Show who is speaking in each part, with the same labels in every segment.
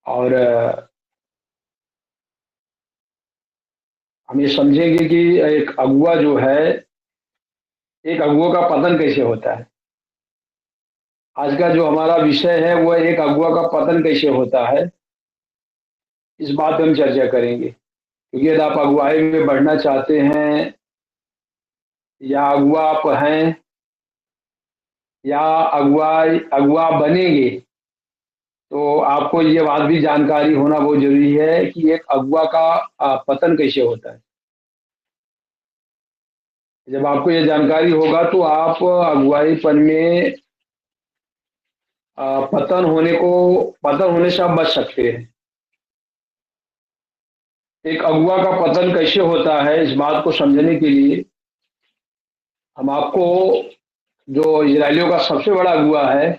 Speaker 1: और हम ये समझेंगे कि एक अगुआ जो है, एक अगुआ का पतन कैसे होता है। आज का जो हमारा विषय है वो एक अगुआ का पतन कैसे होता है, इस बात पे हम चर्चा करेंगे। क्योंकि यदि आप अगुवाई में बढ़ना चाहते हैं या अगुआ आप हैं या अगुआ बनेंगे, तो आपको ये बात भी जानकारी होना बहुत जरूरी है कि एक अगुआ का पतन कैसे होता है। जब आपको ये जानकारी होगा तो आप अगुवाईपन में पतन होने से आप बच सकते हैं। एक अगुआ का पतन कैसे होता है, इस बात को समझने के लिए हम आपको, जो इजरायलियों का सबसे बड़ा अगुआ है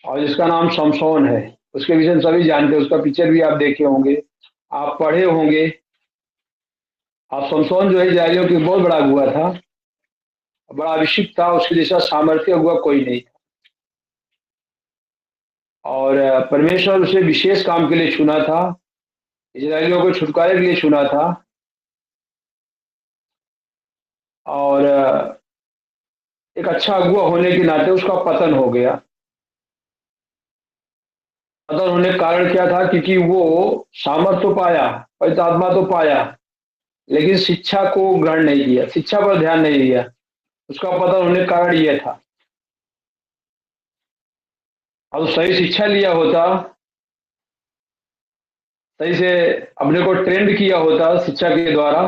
Speaker 1: और जिसका नाम शमशोन है, उसके विषय में सभी जानते हैं। उसका पिक्चर भी आप देखे होंगे, आप पढ़े होंगे। आप शमशोन जो है इजरायलियों की बहुत बड़ा अगुआ था, बड़ा अभिषिक्त था, उसके जैसा सामर्थ्य अगुआ कोई नहीं था। और परमेश्वर उसे विशेष काम के लिए चुना था, इजरायलियों को छुटकारे के लिए चुना था। और एक अच्छा अगुआ होने के नाते उसका पतन हो गया। पतन होने का कारण क्या था? क्योंकि वो सामर्थ तो पाया, पवित्र आत्मा तो पाया, लेकिन शिक्षा को ग्रहण नहीं किया, शिक्षा पर ध्यान नहीं दिया। उसका पतन होने का कारण यह था। अब सही शिक्षा लिया होता, सही से अपने को ट्रेंड किया होता शिक्षा के द्वारा,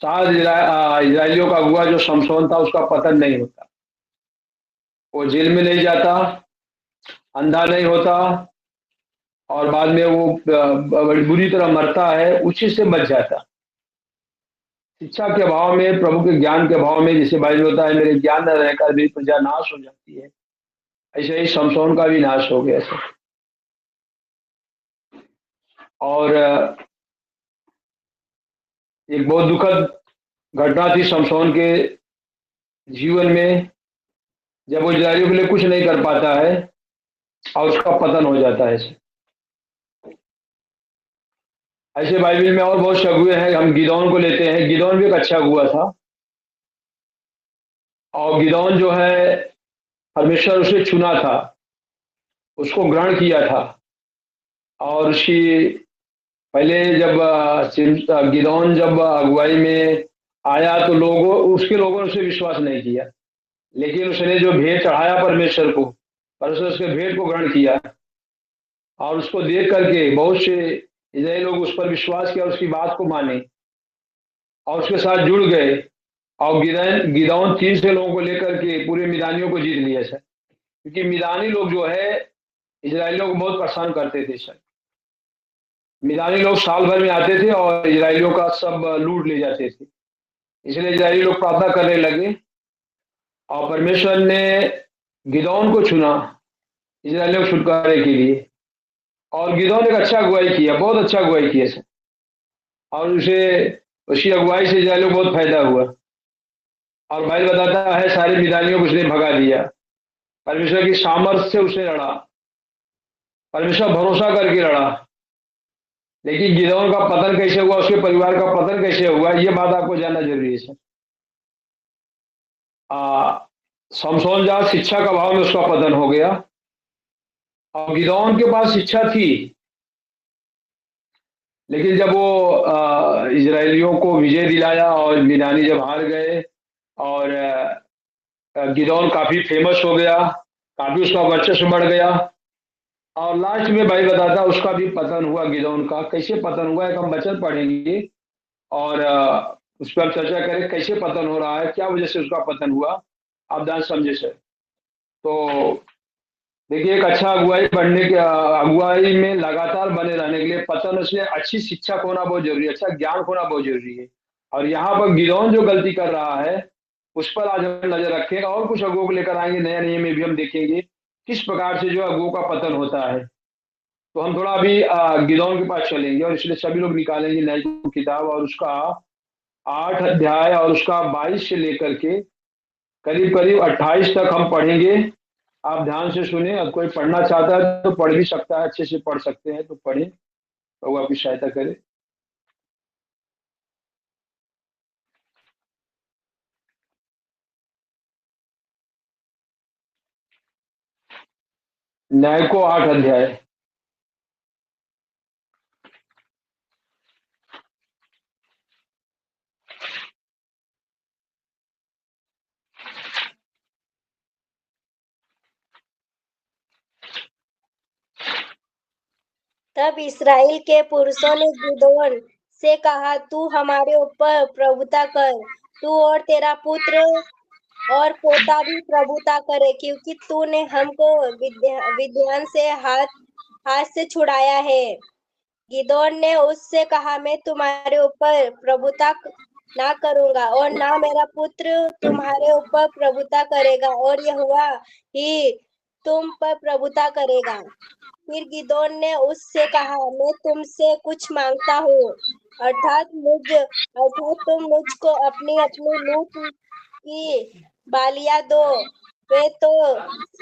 Speaker 1: शायद इजरायलियों का अगुआ जो शमशोन था उसका पतन नहीं होता। वो जेल में नहीं जाता, अंधा नहीं होता, और बाद में वो बड़ी बुरी तरह मरता है, उसी से बच जाता। शिक्षा के अभाव में, प्रभु के ज्ञान के अभाव में, जिसे बाइबल होता है मेरे ज्ञान न रहकर मेरी प्रजा नाश हो जाती है, ऐसे ही शमशोन का भी नाश हो गया सर। और एक बहुत दुखद घटना थी शमशोन के जीवन में, जब वो इजरायलियों के लिए कुछ नहीं कर पाता है और उसका पतन हो जाता है। ऐसे बाइबल में और बहुत से अगुए हैं। हम गिदौन को लेते हैं, गिदौन भी एक अच्छा अगुआ था। और गिदौन जो है, परमेश्वर उसे चुना था, उसको ग्रहण किया था। और उसकी पहले जब गिदौन जब अगुवाई में आया तो लोगों ने उसे विश्वास नहीं किया। लेकिन उसने जो भेंट चढ़ाया परमेश्वर को, परमेश्वर उसके भेंट को ग्रहण किया, और उसको देख करके बहुत से इजराइली लोग उस पर विश्वास किया, उसकी बात को माने और उसके साथ जुड़ गए। और गिदौन 300 लोगों को लेकर के पूरे मिदानियों को जीत लिया सर। क्योंकि मिदानी लोग जो है इजरायलियों को बहुत परेशान करते थे सर। मिदानी लोग साल भर में आते थे और इजरायलियों का सब लूट ले जाते थे। इसलिए इजरायली लोग प्रार्थना करने लगे और परमेश्वर ने गिदौन को चुना इजरायलियों को छुटकारे के लिए। और गिदौन एक अच्छा अगुवाई किया, बहुत अच्छा अगुवाई किया सर। और उसे उसकी अगुवाई से इजरायलियों को बहुत फायदा हुआ। और भाई बताता है सारे मिदानियों को उसने भगा दिया। परमेश्वर की सामर्थ्य से उसने लड़ा, परमेश्वर भरोसा करके लड़ा। लेकिन गिदौन का पतन कैसे हुआ, उसके परिवार का पतन कैसे हुआ, ये बात आपको जानना जरूरी है सर। शमशोन जहाँ शिक्षा का अभाव में उसका पतन हो गया, और गिदौन के पास शिक्षा थी, लेकिन जब वो इजरायलियों को विजय दिलाया और मिदानी जब हार गए, और गिदौन काफी फेमस हो गया, काफी उसका वर्चस्व बढ़ गया। और लास्ट में भाई बताता उसका भी पतन हुआ। गिदौन का कैसे पतन हुआ, एक हम वचन पढ़ेंगे और उस पर चर्चा करें कैसे पतन हो रहा है, क्या वजह से उसका पतन हुआ, आप ध्यान समझे सर। तो देखिए, एक अच्छा अगुवाई में लगातार बने रहने के लिए पतन से अच्छी शिक्षा को होना बहुत जरूरी है, अच्छा ज्ञान होना बहुत जरूरी है। और यहाँ पर गिदौन जो गलती कर रहा है उस पर आज हम नजर रखेंगे, और कुछ अगुओं को लेकर आएंगे नया नियम में भी हम देखेंगे किस प्रकार से जो अगुओं का पतन होता है। तो हम थोड़ा अभी गिदौन के पास चलेंगे, और इसलिए सभी लोग निकालेंगे नई किताब और उसका 8 अध्याय और उसका 22 से लेकर के करीब करीब 28 तक हम पढ़ेंगे। आप ध्यान से सुनिए। अब कोई पढ़ना चाहता है तो पढ़ भी सकता है, अच्छे से पढ़ सकते हैं तो पढ़े, प्रभु आपकी सहायता करे। न्याय को 8 अध्याय।
Speaker 2: तब इस्राएल के पुरुषों ने गिदोन से कहा, तू हमारे ऊपर प्रभुता कर, तू और तेरा पुत्र और पोता भी प्रभुता करे, क्योंकि तूने हमको विद्यान से हाथ से छुड़ाया है। गिदोन ने उससे कहा, मैं तुम्हारे ऊपर प्रभुता ना करूंगा और ना मेरा पुत्र तुम्हारे ऊपर प्रभुता करेगा, और यहोवा ही तुम पर प्रभुता करेगा। फिर गिदोन ने उससे कहा, मैं तुमसे कुछ मांगता हूँ, अर्थात तुम मुझको अपनी अपनी लूट की बालियां दो। वे तो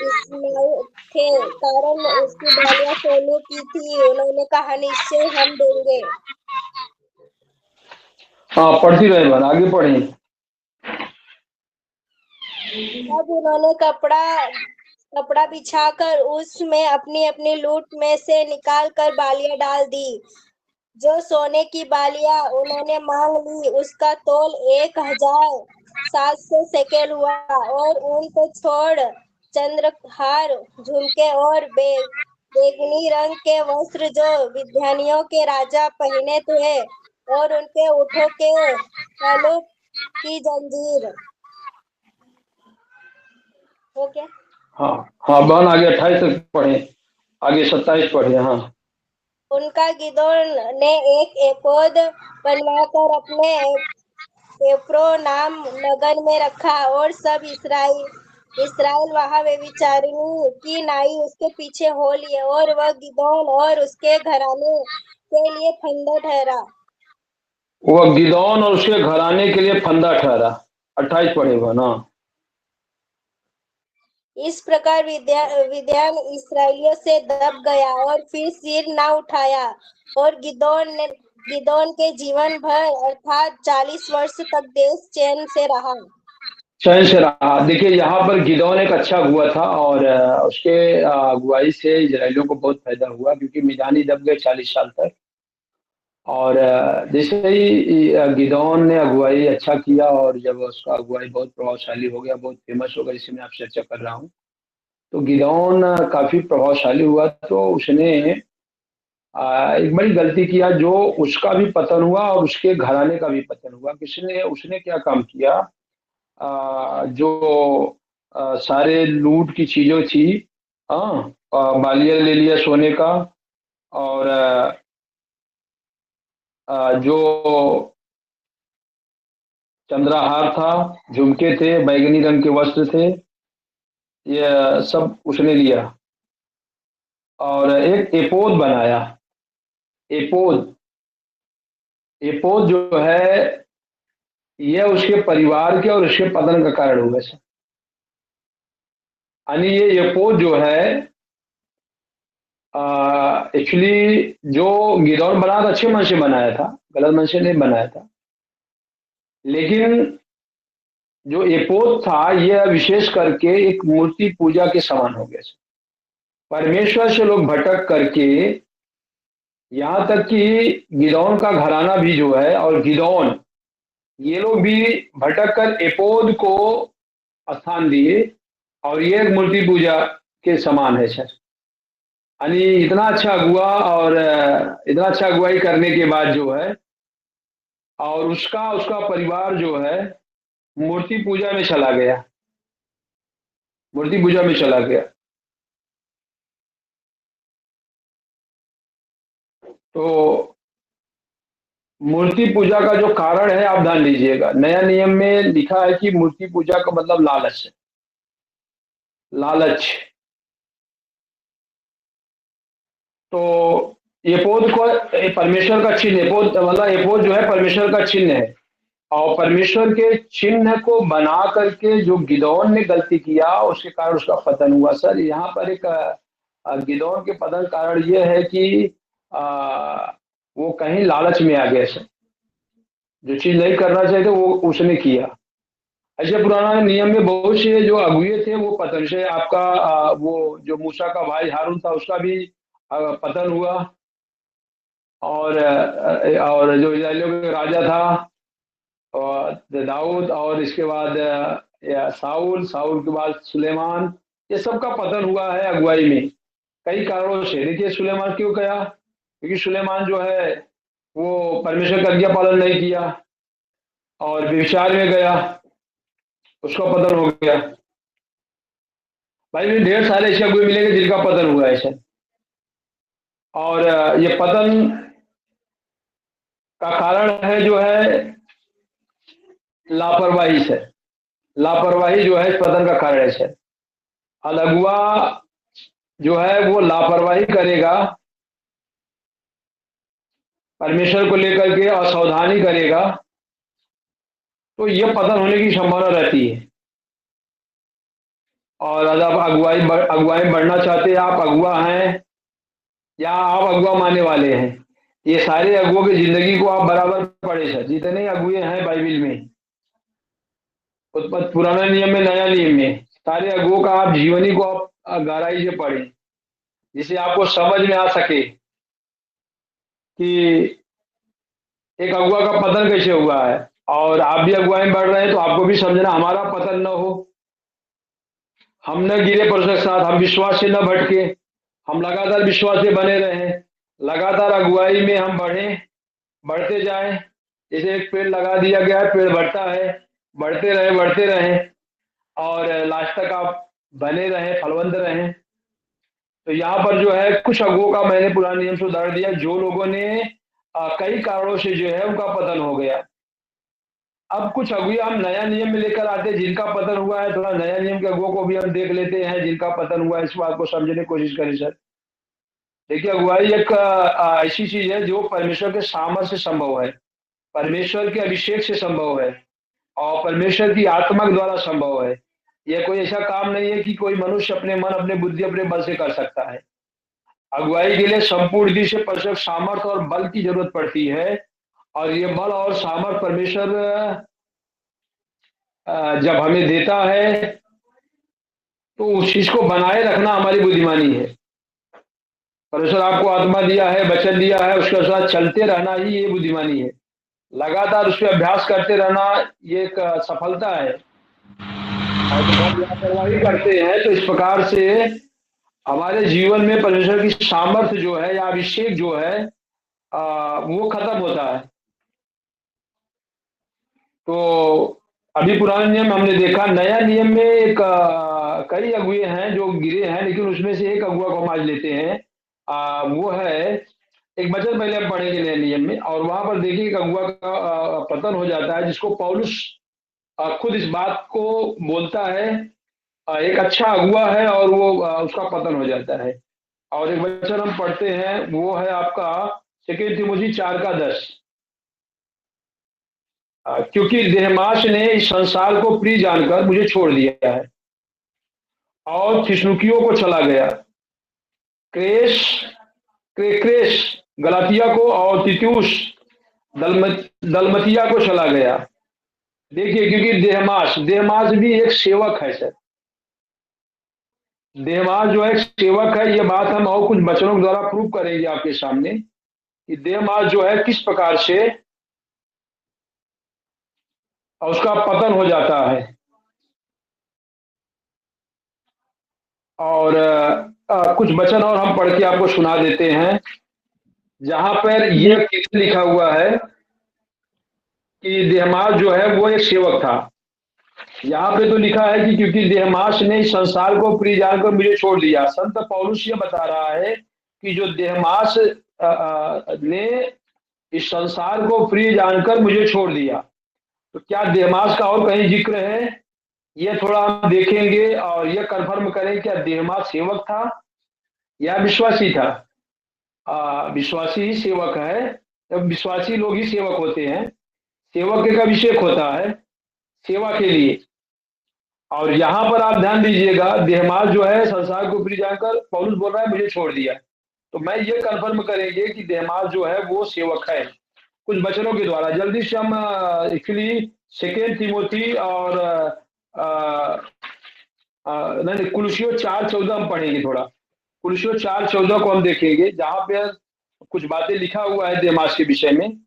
Speaker 2: इस्माइल थे, कारण उसकी बालियां सोने की थी। उन्होंने कहा, निश्चय हम देंगे।
Speaker 1: हाँ, पढ़ती रहे बहन, आगे पढ़ी।
Speaker 2: तब उन्होंने कपड़ा बिछाकर उसमें अपनी अपनी लूट में से निकाल कर बालियां डाल दी। जो सोने की बालियां उन्होंने मांग ली, उसका तौल 1,700 शेकेल हुआ। और उनको छोड़ चंद्रहार, झुमके और बैंगनी रंग के वस्त्र जो विद्यानियों के राजा पहने थे, और उनके ऊँटों के तालू की जंजीर। हो गया।
Speaker 1: हाँ हाँ बहन, आगे 28 तक पढ़े, आगे 27 पढ़े। हाँ।
Speaker 2: उनका गिदोन ने एक एपोद बनवाकर अपने एप्रो नाम नगर में रखा, और सब इसराइल वहां व्यभिचारिणी की नाई उसके पीछे हो लिए, और वह गिदोन और उसके घराने के लिए फंदा ठहरा।
Speaker 1: वह गिदौन और उसके घराने के लिए फंदा ठहरा। 28 पढ़े बहन। हाँ।
Speaker 2: इस प्रकार विद्यान इसराइलियों से दब गया और फिर सिर ना उठाया। और गिदोन के जीवन भर अर्थात 40 वर्ष तक देश चैन से रहा।
Speaker 1: चैन से रहा। देखिए, यहाँ पर गिदौन एक अच्छा हुआ था, और उसके अगुवाई से इजरायलियों को बहुत फायदा हुआ, क्योंकि मिदानी दब गए 40 साल तक। और जैसे ही गिदौन ने अगुवाई अच्छा किया, और जब उसका अगुवाई बहुत प्रभावशाली हो गया, बहुत फेमस हो गया, जिसे मैं आपसे चर्चा कर रहा हूँ, तो गिदौन काफी प्रभावशाली हुआ। तो उसने एक बड़ी गलती किया, जो उसका भी पतन हुआ और उसके घराने का भी पतन हुआ। किसने उसने क्या काम किया? जो सारे लूट की चीजों थी, हाँ, बालिया ले लिया सोने का, और जो चंद्रहार था, झुमके थे, बैगनी रंग के वस्त्र थे, ये सब उसने लिया। और एक एपोद बनाया। एपोद, एपोद जो है, यह उसके परिवार के और उसके पतन का कारण हुआ। यानी ये एपोद जो है, एक्चुअली जो गिदौन बनाया था, अच्छे मन से बनाया था, गलत मन से नहीं बनाया था। लेकिन जो एपोद था, यह विशेष करके एक मूर्ति पूजा के समान हो गया। परमेश्वर से लोग भटक करके, यहाँ तक कि गिदौन का घराना भी जो है और गिदौन, ये लोग भी भटक कर एपोद को स्थान दिए, और ये एक मूर्ति पूजा के समान है सर। यानी इतना अच्छा अगुआ, और इतना अच्छा अगुवाई करने के बाद जो है, और उसका उसका परिवार जो है मूर्ति पूजा में चला गया, मूर्ति पूजा में चला गया। तो मूर्ति पूजा का जो कारण है, आप ध्यान लीजिएगा, नया नियम में लिखा है कि मूर्ति पूजा का मतलब लालच है। लालच। तो एपोद को परमेश्वर का चिन्ह, एपोद मतलब एपोद जो है परमेश्वर का चिन्ह है। और परमेश्वर के चिन्ह को बना करके जो गिदोन ने गलती किया उसके कारण उसका पतन हुआ। सर यहाँ पर एक गिदोन के पतन कारण यह है कि वो कहीं लालच में आ गया सर, जो चीज नहीं करना चाहिए था वो उसने किया। ऐसे पुराना नियम में बहुत से जो अगुए थे वो पतन से, आपका वो जो मूसा का भाई हारून था उसका भी पतन हुआ। और जो इस्राएलियों का राजा था और दाऊद, और इसके बाद साउल, साउल के बाद सुलेमान, ये सबका पतन हुआ है अगुवाई में कई कारणों से। देखिए सुलेमान क्यों गया, क्योंकि सुलेमान जो है वो परमेश्वर का आज्ञा पालन नहीं किया और व्यभिचार में गया, उसका पतन हो गया। भाई में ढेर सारे ऐसे अगुए मिलेंगे जिनका पतन हुआ है ऐसे। और ये पतन का कारण है जो है लापरवाही से, लापरवाही जो है इस पतन का कारण है सर। अगुआ जो है वो लापरवाही करेगा, परमेश्वर को लेकर के असावधानी करेगा, तो यह पतन होने की संभावना रहती है। और अगर आप अगुवाई बढ़ना चाहते हैं, आप अगुआ हैं या आप अगुआ मानने वाले हैं, ये सारे अगुओं की जिंदगी को आप बराबर पढ़े सर। जितने अगुए हैं बाइबिल में, पुराना नियम में नया नियम में, सारे अगुओं का आप जीवनी को आप गहराई से पढ़ें, जिससे आपको समझ में आ सके कि एक अगुआ का पतन कैसे हुआ है। और आप भी अगुवाई में बढ़ रहे हैं तो आपको भी समझना हमारा पतन न हो, हम न गिरे परमेश्वर के साथ, हम विश्वास से न भटके, हम लगातार विश्वास से बने रहें, लगातार अगुवाई में हम बढ़ें, बढ़ते जाएं। जैसे एक पेड़ लगा दिया गया है, पेड़ बढ़ता है, बढ़ते रहें और लास्ट तक आप बने रहें, फलवंत रहें। तो यहाँ पर जो है कुछ अगुओं का मैंने पुराने नियम से उदाहरण दिया, जो लोगों ने कई कारणों से जो है उनका पतन हो गया। अब कुछ अगुए हम नया नियम में लेकर आते हैं जिनका पतन हुआ है, थोड़ा नया नियम के अगुओं को भी हम देख लेते हैं जिनका पतन हुआ है, इस बात को समझने की कोशिश करें सर। देखिए अगुवाई एक ऐसी चीज है जो परमेश्वर के सामर्थ्य से संभव है, परमेश्वर के अभिषेक से संभव है और परमेश्वर की आत्मा के द्वारा संभव है। यह कोई ऐसा काम नहीं है कि कोई मनुष्य अपने मन, अपने बुद्धि, अपने बल से कर सकता है। अगुवाई के लिए संपूर्ण रीति से परमेश्वर सामर्थ्य और बल की जरूरत पड़ती है, और ये बल और सामर्थ्य परमेश्वर जब हमें देता है तो उस चीज को बनाए रखना हमारी बुद्धिमानी है। परमेश्वर आपको आत्मा दिया है, वचन दिया है, उसके साथ चलते रहना ही ये बुद्धिमानी है। लगातार उस पर अभ्यास करते रहना ये एक सफलता है। और जब हम लापरवाही करते हैं तो इस प्रकार से हमारे जीवन में परमेश्वर की सामर्थ्य जो है या अभिषेक जो है वो खत्म होता है। तो अभी पुराने नियम हमने देखा, नया नियम में एक कई अगुए हैं जो गिरे हैं, लेकिन उसमें से एक अगुआ को हम आज लेते हैं। वो है एक वचन पहले हम पढ़ेंगे नए नियम में, और वहां पर देखिए एक अगुआ का पतन हो जाता है, जिसको पौलुस खुद इस बात को बोलता है। एक अच्छा अगुआ है और वो उसका पतन हो जाता है। और एक वचन हम पढ़ते हैं, वो है आपका 2 तीमुथी 4:10, क्योंकि देहमास ने इस संसार को प्रिय जानकर मुझे छोड़ दिया है और थिस्सलुकियों को चला गया, क्रेक्रेस गलातिया को और तितुस दलमतिया को चला गया। देखिए क्योंकि देहमास भी एक सेवक है सर। देहमास जो है एक सेवक है। ये बात हम और कुछ वचनों द्वारा प्रूव करेंगे आपके सामने कि देहमास जो है किस प्रकार से उसका पतन हो जाता है। और कुछ वचन और हम पढ़ के आपको सुना देते हैं, जहां पर यह लिखा हुआ है कि देहमास जो है वो एक सेवक था। यहाँ पे तो लिखा है कि क्योंकि देहमास ने इस संसार को प्रिय जानकर मुझे छोड़ दिया। संत पौलुस ये बता रहा है कि जो देहमास ने इस संसार को प्रिय जानकर मुझे छोड़ दिया, तो क्या देहमास का और कहीं जिक्र है? ये थोड़ा हम देखेंगे और ये कंफर्म करें क्या देहमास सेवक था या विश्वासी था। विश्वासी ही सेवक है, जब विश्वासी लोग ही सेवक होते हैं। सेवक का अभिषेक होता है सेवा के लिए। और यहाँ पर आप ध्यान दीजिएगा, देहमास जो है संसार को ऊपरी जानकर पौलुस बोल रहा है मुझे छोड़ दिया। तो मैं ये कन्फर्म करेंगे कि देहमास जो है वो सेवक है कुछ वचनों के द्वारा। जल्दी से हम एक्चुअली सेकेंड तिमोथी और नहीं कुलुसियों 4:14 हम पढ़ेंगे थोड़ा। कुलुसियों 4:14 को हम देखेंगे जहां पे कुछ बातें लिखा हुआ है देहमास के विषय में।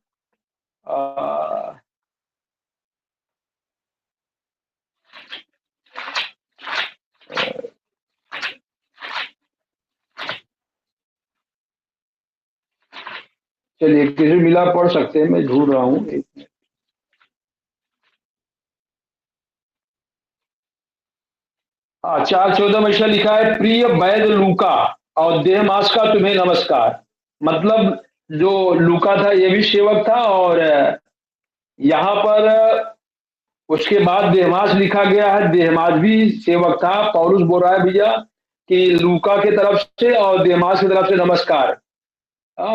Speaker 1: चलिए किसी मिला पढ़ सकते हैं, मैं ढूंढ रहा हूँ एक मिनट। हाँ 4:14 में ऐसा लिखा है, प्रिय वैद लूका और देहमास का तुम्हें नमस्कार। मतलब जो लूका था ये भी सेवक था, और यहाँ पर उसके बाद देहमास लिखा गया है, देहमास भी सेवक था। पौलुस बोल रहा है भैया कि लूका की तरफ से और देहमास की तरफ से नमस्कार।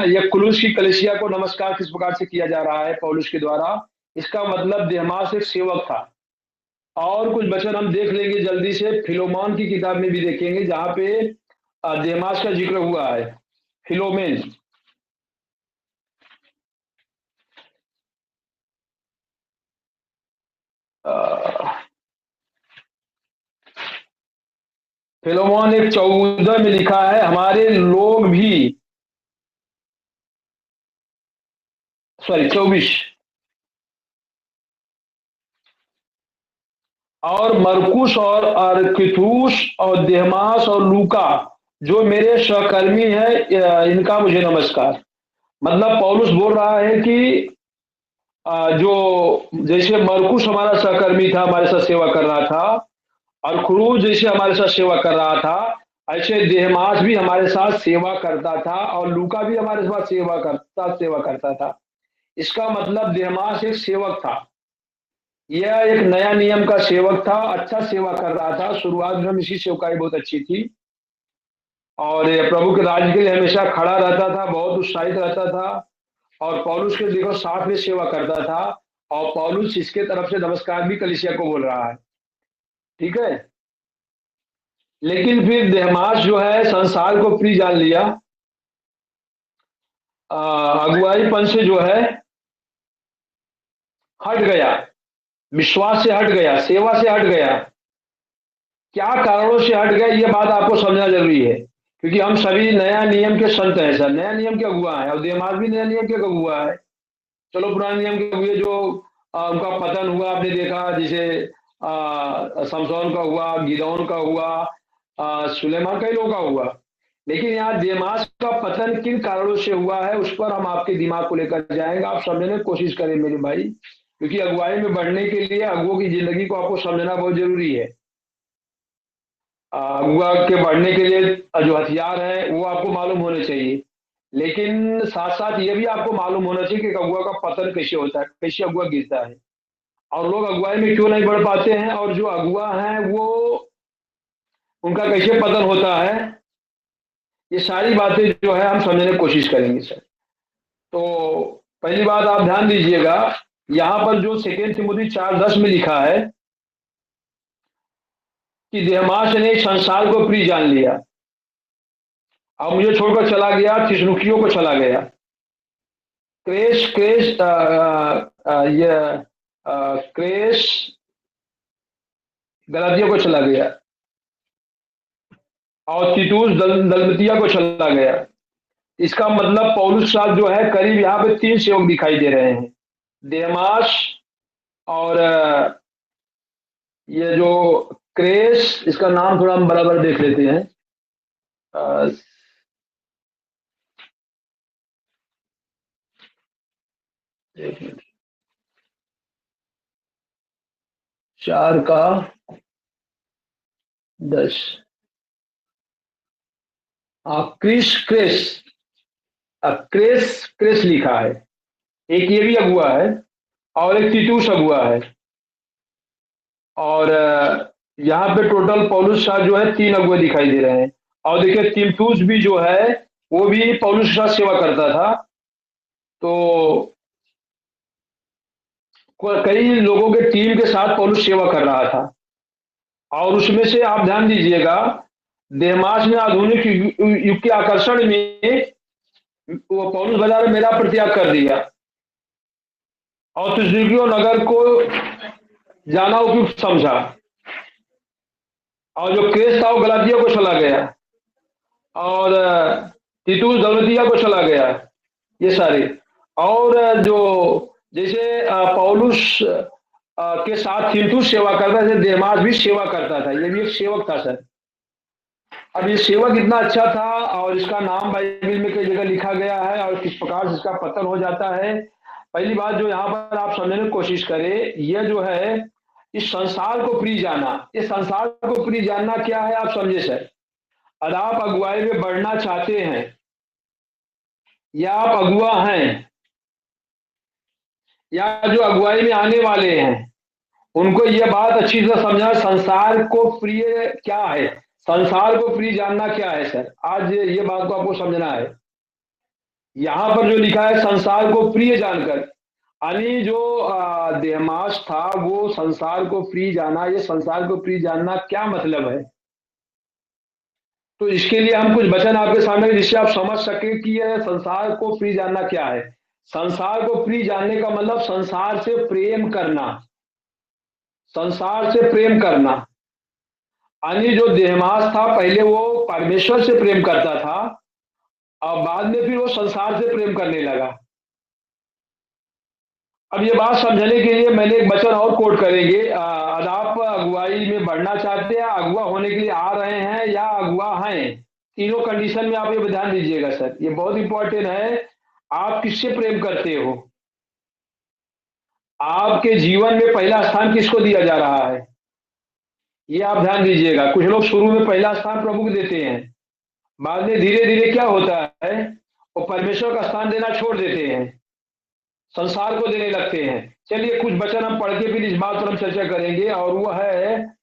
Speaker 1: यह कुलुस की कलीसिया को नमस्कार किस प्रकार से किया जा रहा है पौलुस के द्वारा, इसका मतलब देहमास एक सेवक था। और कुछ वचन हम देख लेंगे जल्दी से, फिलोमोन की किताब में भी देखेंगे जहां पे देहमास का जिक्र हुआ है। फिलोमेन फिलोमोन 1:14 में लिखा है, हमारे लोग भी, सॉरी 24, और मरकुस और अर्किथुस और देहमास और लूका जो मेरे सहकर्मी हैं इनका मुझे नमस्कार। मतलब पौलुस बोल रहा है कि जो जैसे मरकुस हमारा सहकर्मी था, हमारे साथ सेवा कर रहा था, और क्रूज जैसे हमारे साथ सेवा कर रहा था, ऐसे देहमास भी हमारे साथ सेवा करता था, और लूका भी हमारे साथ सेवा करता था। इसका मतलब देहमास एक सेवक था। यह एक नया नियम का सेवक था, अच्छा सेवा कर रहा था। शुरुआत में इसकी सेवकाई बहुत अच्छी थी, और प्रभु के राज्य के लिए हमेशा खड़ा रहता था, बहुत उत्साहित रहता था, और पौलुस के देखो साथ में सेवा करता था। और पौलुस इसके तरफ से नमस्कार भी कलीसिया को बोल रहा है, ठीक है। लेकिन फिर देहमास जो है संसार को प्रिय जान लिया, अगुवाईपन से जो है हट गया, विश्वास से हट गया, सेवा से हट गया। क्या कारणों से हट गया ये बात आपको समझना जरूरी है, क्योंकि हम सभी नया नियम के संत हैं सर, नया नियम के अगुआ है, और देहमास भी नया नियम के अगुआ है। चलो पुराने नियम के हुए जो उनका पतन हुआ आपने देखा, जैसे शमशोन का हुआ, गिदौन का हुआ, सुलेमान कई लोगों का हुआ। लेकिन यहाँ देमास का पतन किन कारणों से हुआ है उस पर हम आपके दिमाग को लेकर जाएंगे। आप समझने की कोशिश करें मेरे भाई, क्योंकि अगुवाई में बढ़ने के लिए अगुओं की जिंदगी को आपको समझना बहुत जरूरी है। अगुआ के बढ़ने के लिए जो हथियार है वो आपको मालूम होने चाहिए, लेकिन साथ साथ ये भी आपको मालूम होना चाहिए कि अगुआ का पतन कैसे होता है, कैसे अगुआ गिरता है, और लोग अगुवाई में क्यों नहीं बढ़ पाते हैं, और जो अगुआ हैं वो उनका कैसे पतन होता है। ये सारी बातें जो है हम समझने की कोशिश करेंगे सर। तो पहली बात आप ध्यान दीजिएगा, यहां पर जो सेकेंड तिमोथी 4:10 में लिखा है कि देहमास ने संसार को प्रिय जान लिया और मुझे छोड़कर चला गया, थिस्सलुनीकियों को चला गया। क्रेस क्रेस ये क्रेस गलातिया को चला गया, और तीतुस दलमतिया को चला गया। इसका मतलब पौलुस साहब जो है करीब यहाँ पे 3 सेवक दिखाई दे रहे हैं, देमास और ये जो क्रेस, इसका नाम थोड़ा हम बराबर देख लेते हैं। 4:10 क्रिस क्रेस क्रेस क्रेस लिखा है, एक ये भी अगुआ है और एक तीतुस अगुआ है। और यहाँ पे टोटल पौलुस साहब जो है 3 अगुए दिखाई दे रहे हैं। और देखिए तीतुस भी जो है वो भी पौलुस के साथ सेवा करता था। तो कई लोगों के टीम के साथ पौलुस सेवा कर रहा था, और उसमें से आप ध्यान दीजिएगा, देमास ने आधुनिक युग के आकर्षण में वो पौलुस बाजार में मेरा परित्याग कर दिया और थिस्सलुनीकियों नगर को जाना उपयुक्त समझा, और जो क्रेस था वो गलातिया को चला गया, और तीतुस दलमतिया को चला गया, ये सारे। और जो जैसे पौलुस के साथ तीतुस सेवा करता था, देमास भी सेवा करता था, ये भी एक सेवक था सर। अब ये सेवक इतना अच्छा था और इसका नाम बाइबल में कई जगह लिखा गया है, और किस प्रकार से इसका पतन हो जाता है। पहली बात जो यहाँ पर आप समझने की कोशिश करें, यह जो है इस संसार को प्रिय जाना, इस संसार को प्रिय जानना क्या है आप समझे सर। अगर आप अगुवाई में बढ़ना चाहते हैं या आप अगुआ हैं या जो अगुवाई में आने वाले हैं, उनको यह बात अच्छी तरह समझना, संसार को प्रिय क्या है, संसार को प्रिय जानना क्या है सर। आज ये बात को आपको समझना है। यहां पर जो लिखा है संसार को प्रिय जानकर, यानी जो देमास था वो संसार को प्रिय जाना। ये संसार को प्रिय जानना क्या मतलब है, तो इसके लिए हम कुछ वचन आपके सामने जिससे आप समझ सके कि यह संसार को प्रिय जानना क्या है। संसार को प्रिय जानने का मतलब संसार से प्रेम करना, संसार से प्रेम करना। यानी जो देमास था पहले वो परमेश्वर से प्रेम करता था और बाद में फिर वो संसार से प्रेम करने लगा। अब ये बात समझने के लिए मैंने एक वचन और कोट करेंगे। अगर आप अगुवाई में बढ़ना चाहते हैं, अगुआ होने के लिए आ रहे हैं या अगुआ हैं, तीनों कंडीशन में आप ये ध्यान दीजिएगा सर, ये बहुत इंपॉर्टेंट है। आप किससे प्रेम करते हो, आपके जीवन में पहला स्थान किसको दिया जा रहा है, ये आप ध्यान दीजिएगा। कुछ लोग शुरू में पहला स्थान प्रभु को देते हैं, बाद में धीरे धीरे क्या होता है, वो परमेश्वर का स्थान देना छोड़ देते हैं, संसार को देने लगते हैं। चलिए कुछ वचन हम पढ़ के फिर इस बात पर हम चर्चा करेंगे, और वो है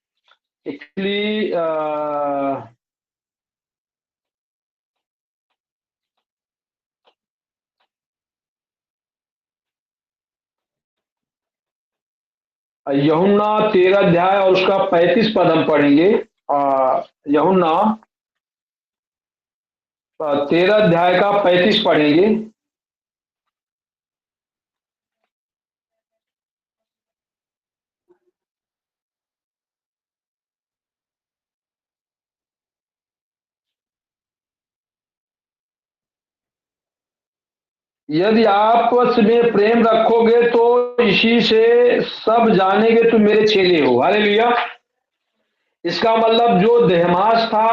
Speaker 1: एक्चुअली यूहन्ना 13 अध्याय और उसका 35 पद हम पढ़ेंगे। यूहन्ना 13 अध्याय का 35 पढ़ेंगे। यदि आपस में प्रेम रखोगे तो इसी से सब जानेंगे तुम मेरे चेले हो। हालेलुया। इसका मतलब जो देमास था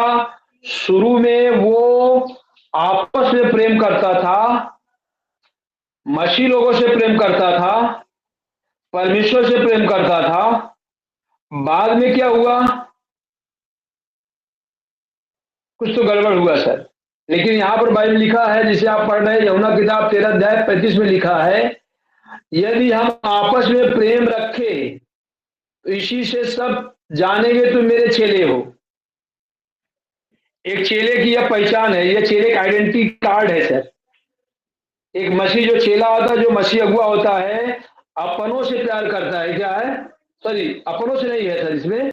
Speaker 1: शुरू में वो आपस में प्रेम करता था, मसीह लोगों से प्रेम करता था, परमेश्वर से प्रेम करता था। बाद में क्या हुआ, कुछ तो गड़बड़ हुआ सर। लेकिन यहां पर बाइबल लिखा है जिसे आप पढ़ रहे हैं, यूहन्ना किताब 13 अध्याय 35 में लिखा है, यदि हम आपस में प्रेम रखें तो इसी से सब जानेंगे तुम मेरे चेले हो। एक चेले की यह पहचान है, यह चेले का आइडेंटिटी कार्ड है सर। एक मसीह जो चेला होता है, जो मसीह अगुआ होता है, अपनों से प्यार करता है। क्या है, सॉरी अपनों से नहीं है सर इसमें।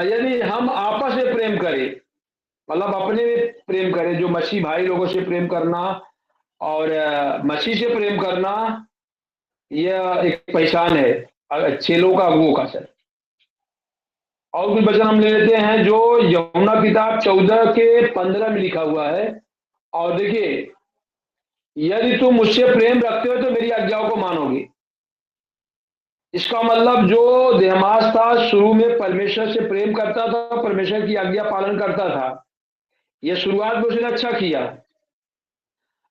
Speaker 1: यदि हम आपस में प्रेम करें, मतलब अपने में प्रेम करें, जो मसीह भाई लोगों से प्रेम करना और मसीह से प्रेम करना, यह एक पहचान है चेलों का, अगुओं का सर। और कुछ वचन हम ले लेते हैं जो यूहन्ना किताब 14 के 15 में लिखा हुआ है। और देखिए, यदि तुम मुझसे प्रेम रखते हो तो मेरी आज्ञाओं को मानोगे। इसका मतलब जो देमास था शुरू में परमेश्वर से प्रेम करता था, परमेश्वर की आज्ञा पालन करता था। यह शुरुआत में उसने अच्छा किया,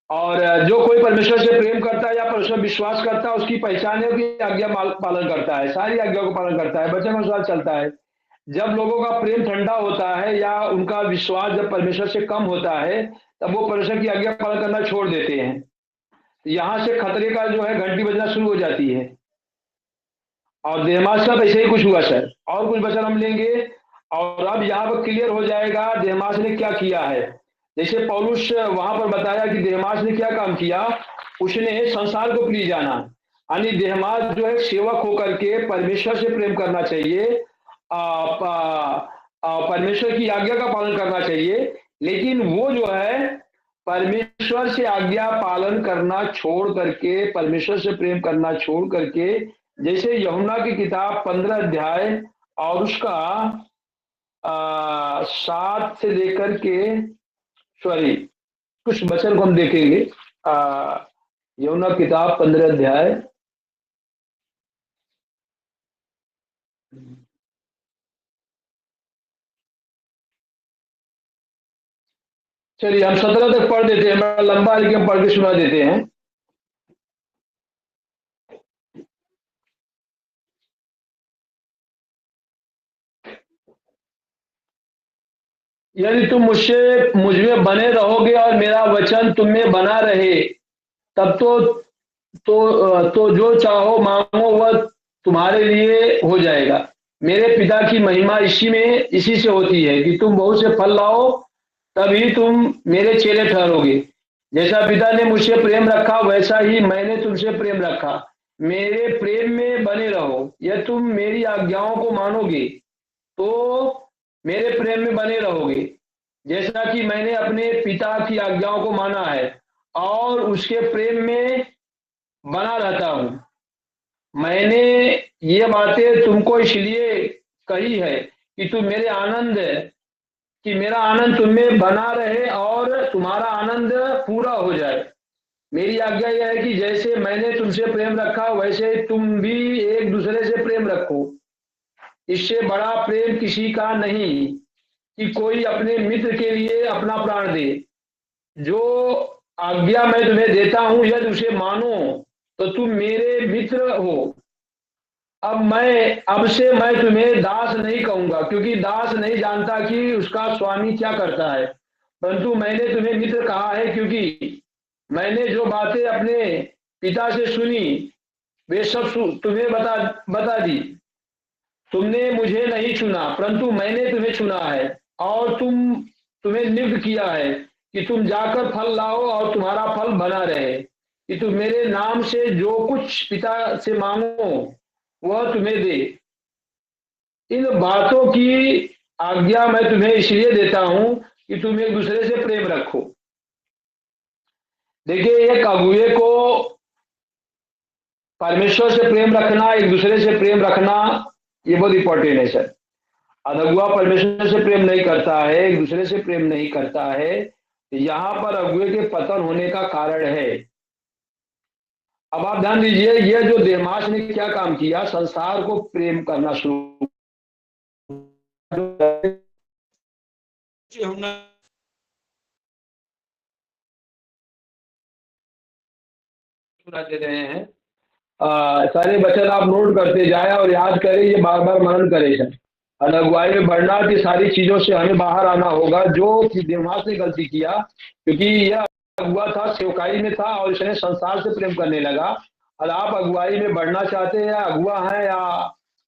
Speaker 1: और जो कोई परमेश्वर से प्रेम करता है या परमेश्वर विश्वास करता है, उसकी पहचान है कि आज्ञा पालन करता है, सारी आज्ञा को पालन करता है, वचन अनुसार चलता है। जब लोगों का प्रेम ठंडा होता है या उनका विश्वास जब परमेश्वर से कम होता है, तब वो परमेश्वर की आज्ञा पालन करना छोड़ देते हैं। यहां से खतरे का जो है घंटी बजना शुरू हो जाती है। और देमास का ऐसे ही कुछ हुआ सर। और कुछ वचन हम लेंगे और अब यहाँ पर क्लियर हो जाएगा देमास ने क्या किया है। जैसे पौलुस वहां पर बताया कि देमास ने क्या काम किया, उसने संसार को प्रिय जाना। यानी देहमास जो है सेवक होकर के परमेश्वर से प्रेम करना चाहिए, परमेश्वर की आज्ञा का पालन करना चाहिए। लेकिन वो जो है परमेश्वर से आज्ञा पालन करना छोड़ करके, परमेश्वर से प्रेम करना छोड़ करके, जैसे यूहन्ना की किताब 15 अध्याय और उसका 7 से लेकर के, सॉरी कुछ वचन को हम देखेंगे। यूहन्ना किताब 15 अध्याय, चलिए हम 17 तक पढ़ देते हैं, बड़ा लंबा है लेकिन हम पढ़ के सुना देते हैं। यदि तुम मुझ में बने रहोगे और मेरा वचन तुम में बना रहे, तब तो जो चाहो मांगो वह तुम्हारे लिए हो जाएगा। मेरे पिता की महिमा इसी से होती है कि तुम बहुत से फल लाओ, तभी तुम मेरे चेले ठहरोगे। जैसा पिता ने मुझसे प्रेम रखा वैसा ही मैंने तुमसे प्रेम रखा। मेरे प्रेम में बने रहो। यदि तुम मेरी आज्ञाओं को मानोगे तो मेरे प्रेम में बने रहोगे, जैसा कि मैंने अपने पिता की आज्ञाओं को माना है और उसके प्रेम में बना रहता हूं। मैंने ये बातें तुमको इसलिए कही है कि मेरा आनंद तुम में बना रहे और तुम्हारा आनंद पूरा हो जाए। मेरी आज्ञा यह है कि जैसे मैंने तुमसे प्रेम रखा वैसे तुम भी एक दूसरे से प्रेम रखो। इससे बड़ा प्रेम किसी का नहीं कि कोई अपने मित्र के लिए अपना प्राण दे। जो आज्ञा मैं तुम्हें देता हूं यदि उसे मानो तो तुम मेरे मित्र हो। अब से मैं तुम्हें दास नहीं कहूंगा, क्योंकि दास नहीं जानता कि उसका स्वामी क्या करता है, परंतु मैंने तुम्हें मित्र कहा है, क्योंकि मैंने जो बातें अपने पिता से सुनी वे सब तुम्हें बता दी। तुमने मुझे नहीं चुना परंतु मैंने तुम्हें चुना है और तुम्हें नियुक्त किया है कि तुम जाकर फल लाओ और तुम्हारा फल बना रहे, कि तुम मेरे नाम से जो कुछ पिता से मांगो वह तुम्हें दे। इन बातों की आज्ञा मैं तुम्हें इसलिए देता हूं कि तुम एक दूसरे से प्रेम रखो। देखिए, एक अगुए को परमेश्वर से प्रेम रखना, एक दूसरे से प्रेम रखना, ये बहुत इंपॉर्टेंट है सर। अगुआ परमेश्वर से प्रेम नहीं करता है, एक दूसरे से प्रेम नहीं करता है, यहां पर अगुए के पतन होने का कारण है। अब आप ध्यान दीजिए, यह जो देमास ने क्या काम किया, संसार को प्रेम करना शुरू दे रहे हैं। सारे वचन आप नोट करते जाए और याद करें, ये बार बार मनन करें सर। और अगुवाई में बढ़ना की सारी चीजों से हमें बाहर आना होगा जो देमास ने गलती किया, क्योंकि यह अगुआ था, सेवकाई में था और इसने संसार से प्रेम करने लगा। और आप अगुवाई में बढ़ना चाहते हैं, या अगुआ हैं या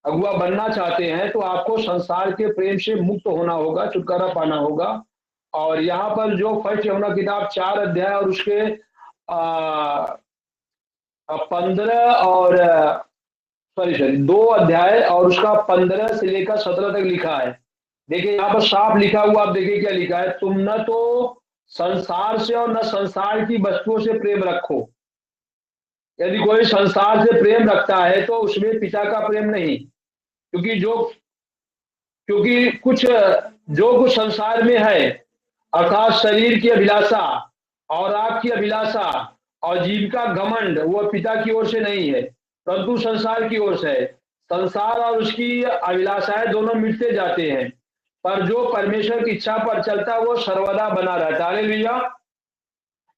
Speaker 1: अगुआ बनना चाहते हैं, तो आपको संसार के प्रेम से मुक्त होना होगा, छुटकारा पाना होगा। और यहाँ पर जो फर्स्ट यूहन्ना किताब 4 अध्याय और उसके 15 और 2 अध्याय और उसका 15 से लेकर 17 तक लिखा है। देखिए यहाँ पर साफ लिखा हुआ, आप देखिए क्या लिखा है, तुम न तो संसार से और न संसार की वस्तुओं से प्रेम रखो। यदि कोई संसार से प्रेम रखता है तो उसमें पिता का प्रेम नहीं, क्योंकि जो कुछ संसार में है, अर्थात शरीर की अभिलाषा और आंख की अभिलाषा और जीव का घमंड, वह पिता की ओर से नहीं है परंतु संसार की ओर से है। संसार और उसकी अभिलाषाएं दोनों मिटते जाते हैं, पर जो परमेश्वर की इच्छा पर चलता है वो सर्वदा बना रहता है। हालेलुया।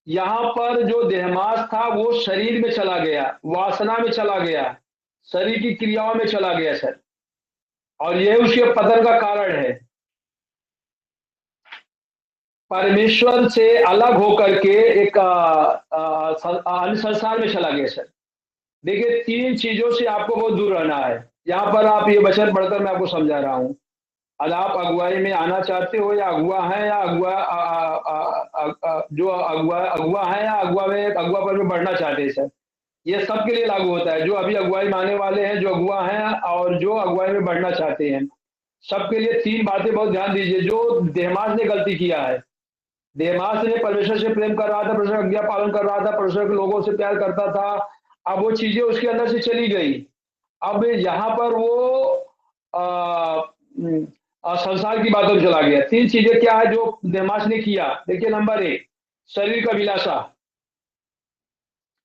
Speaker 1: यहाँ पर जो देहमास था वो शरीर में चला गया, वासना में चला गया, शरीर की क्रियाओं में चला गया सर, और यह उसके पतन का कारण है। परमेश्वर से अलग होकर के एक अन्य संसार में चला गया सर। देखिए, 3 चीजों से आपको बहुत दूर रहना है। यहाँ पर आप ये वचन पढ़कर मैं आपको समझा रहा हूँ। अगर आप अगुवाई में आना चाहते हो, या अगुआ है या अगुआ है या अगुआ पर में बढ़ना चाहते हैं सर, ये सबके लिए लागू होता है, जो अभी अगुवाई में आने वाले हैं, जो अगुआ हैं और जो अगुवाई में बढ़ना चाहते हैं, सबके लिए 3 बातें बहुत ध्यान दीजिए। जो देहमास ने गलती किया है, देहमास ने परमेश्वर से प्रेम कर रहा था, परमेश्वर का आज्ञा पालन कर रहा था, परमेश्वर के लोगों से प्यार करता था, अब वो चीजें उसके अंदर से चली गई। अब यहाँ पर वो संसार की बातों में चला गया। 3 चीजें क्या है जो देहमास ने किया? देखिए, नंबर 1 शरीर का विलासा,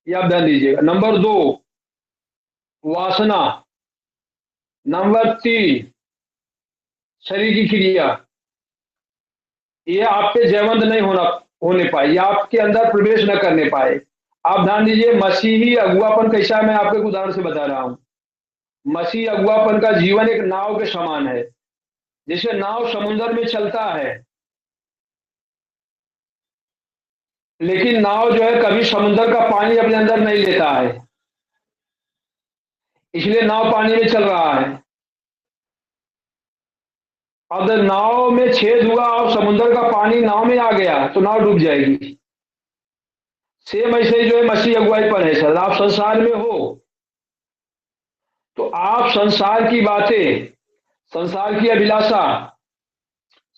Speaker 1: ये आप ध्यान दीजिएगा। नंबर 2 वासना। नंबर 3 शरीर की क्रिया। ये आप पे जयवंत नहीं होने पाए, ये आपके अंदर प्रवेश न करने पाए। आप ध्यान दीजिए, मसीही अगुवापन कैसा है, मैं आपको एक उदाहरण से बता रहा हूं। मसीही अगुवापन का जीवन एक नाव के समान है। जैसे नाव समुद्र में चलता है, लेकिन नाव जो है कभी समुद्र का पानी अपने अंदर नहीं लेता है, इसलिए नाव पानी में चल रहा है। अब नाव में छेद हुआ और समुद्र का पानी नाव में आ गया तो नाव डूब जाएगी। सेम ऐसे ही जो है मसीह अगुवाई पर है सर। आप संसार में हो तो आप संसार की बातें, संसार की अभिलाषा,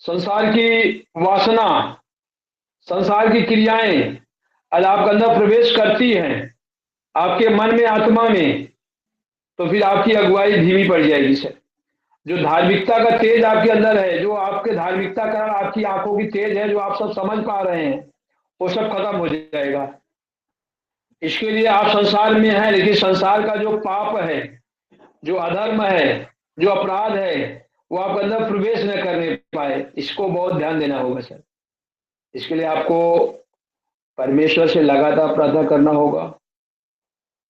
Speaker 1: संसार की वासना, संसार की क्रियाएं अगर आपके अंदर प्रवेश करती हैं, आपके मन में, आत्मा में, तो फिर आपकी अगुवाई धीमी पड़ जाएगी सर। जो धार्मिकता का तेज आपके अंदर है, जो आपके धार्मिकता का आपकी आंखों की तेज है, जो आप सब समझ पा रहे हैं, वो सब खत्म हो जाएगा। इसके लिए आप संसार में हैं, लेकिन संसार का जो पाप है, जो अधर्म है, जो अपराध है, वो आपके अंदर प्रवेश न करने पाए। इसको बहुत ध्यान देना होगा सर। इसके लिए आपको परमेश्वर से लगातार प्रार्थना करना होगा,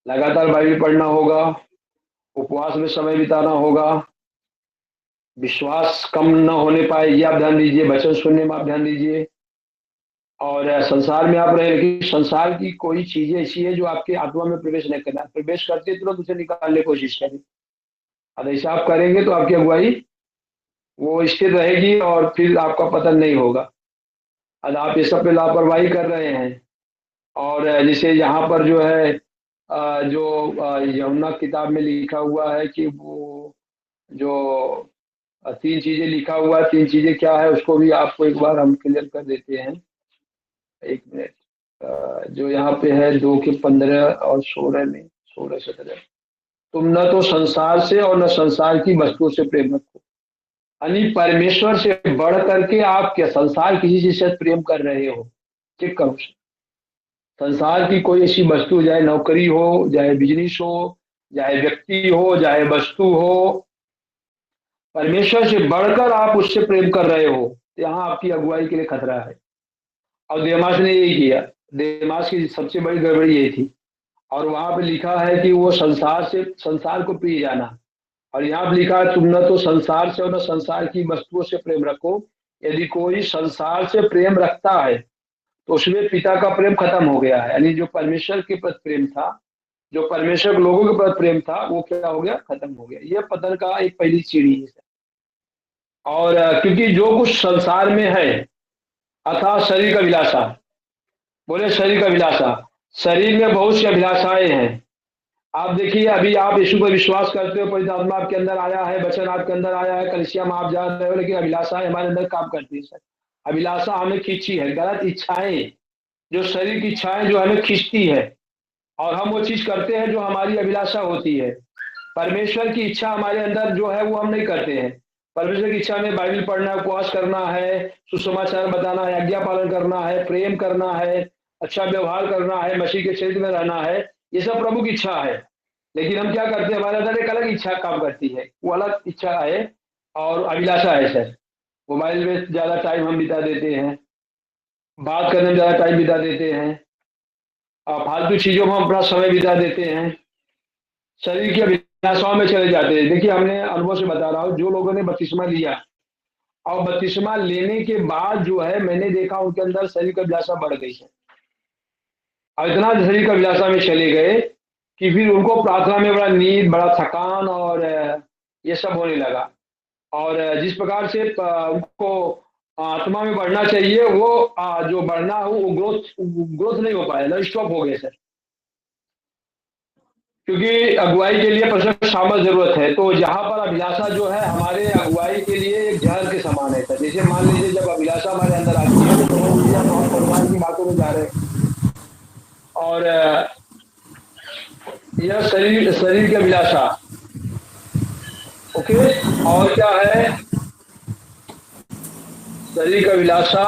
Speaker 1: लगातार बाइबल पढ़ना होगा, उपवास में समय बिताना होगा, विश्वास कम न होने पाए ये आप ध्यान दीजिए, वचन सुनने में आप ध्यान दीजिए। और संसार में आप रहे, लेकिन संसार की कोई चीजें ऐसी है जो आपके आत्मा में प्रवेश नहीं करना, प्रवेश करते तुरंत उसे निकालने की कोशिश करें। अब ऐसा आप करेंगे तो आपकी अगुवाई वो स्थिर रहेगी और फिर आपका पतन नहीं होगा। अब आप ये सब पे लापरवाही कर रहे हैं। और जैसे यहाँ पर जो है जो यमुना किताब में लिखा हुआ है कि वो जो 3 चीजें लिखा हुआ है, 3 चीजें क्या है उसको भी आपको एक बार हम क्लियर कर देते हैं। 1 मिनट। जो यहाँ पे है 2 के 15 और 16 में, 16-17, तुम न तो संसार से और न संसार की वस्तुओं से प्रेम रखो। यानी परमेश्वर से बढ़ करके आप क्या संसार किसी चीज से प्रेम कर रहे हो? चेक करो। संसार की कोई ऐसी वस्तु, चाहे नौकरी हो, चाहे बिजनेस हो, चाहे व्यक्ति हो, चाहे वस्तु हो, परमेश्वर से बढ़कर आप उससे प्रेम कर रहे हो, तो यहाँ आपकी अगुवाई के लिए खतरा है। और देमास ने यही किया। देमास की सबसे बड़ी गड़बड़ी यही थी। और वहां पे लिखा है कि वो संसार को प्रिय जाना। और यहाँ पे लिखा है तुम न तो संसार से और न संसार की वस्तुओं से प्रेम रखो। यदि कोई संसार से प्रेम रखता है तो उसमें पिता का प्रेम खत्म हो गया है। यानी जो परमेश्वर के प्रति प्रेम था, जो परमेश्वर लोगों के प्रति प्रेम था, वो क्या हो गया? खत्म हो गया। ये पतन का एक पहली सीढ़ी है। और क्योंकि जो कुछ संसार में है, अर्थात शरीर का विलासा, बोले शरीर का विलासा, शरीर में बहुत सी अभिलाषाएं हैं। आप देखिए, अभी आप यीशु पर विश्वास करते हो, पवित्र आत्मा आपके अंदर आया है, वचन आपके अंदर आया है, कलीसिया में आप जा रहे हो, लेकिन अभिलाषाएं हमारे अंदर काम करती है सर। अभिलाषा हमें खींची है, गलत इच्छाएं, जो शरीर की इच्छाएं जो हमें खींचती है, और हम वो चीज करते हैं जो हमारी अभिलाषा होती है। परमेश्वर की इच्छा हमारे अंदर जो है वो हम नहीं करते हैं। परमेश्वर की इच्छा में बाइबल पढ़ना है, उपवास करना है, सुसमाचार बताना है, आज्ञा पालन करना है, प्रेम करना है, अच्छा व्यवहार करना है, मसीह के क्षेत्र में रहना है, ये सब प्रभु की इच्छा है। लेकिन हम क्या करते हैं? हमारे अंदर एक अलग इच्छा काम करती है, वो अलग इच्छा है और अभिलाषा है सर। मोबाइल में ज्यादा टाइम हम बिता देते हैं, बात करने में ज्यादा टाइम बिता देते हैं, फालतू चीजों में हम अपना समय बिता देते हैं, शरीर की अभिलाषाओं में चले जाते हैं। देखिए, हमने अनुभव से बता रहा हूँ, जो लोगों ने बपतिस्मा लिया और बपतिस्मा लेने के बाद जो है मैंने देखा उनके अंदर शरीर की अभिलाषा बढ़ गई है। और इतना शरीर की अभिलाषा में चले गए कि फिर उनको प्रार्थना में बड़ा नींद, बड़ा थकान और ये सब होने लगा। और जिस प्रकार से उनको आत्मा में बढ़ना चाहिए, वो जो बढ़ना हो वो ग्रोथ नहीं हो पाया, स्टॉप हो गए सर। क्योंकि अगुवाई के लिए परमेश्वर सामर्थ जरूरत है। तो जहां पर अभिलाषा जो है हमारे अगुवाई के लिए एक जहर के समान है सर। जैसे मान लीजिए जब अभिलाषा हमारे अंदर आती है तो समझ लीजिए अब हम भगवान की बातों में जा रहे हैं। और यह शरीर शरीर की अभिलाषा, ओके। और क्या है? शरीर की अभिलाषा,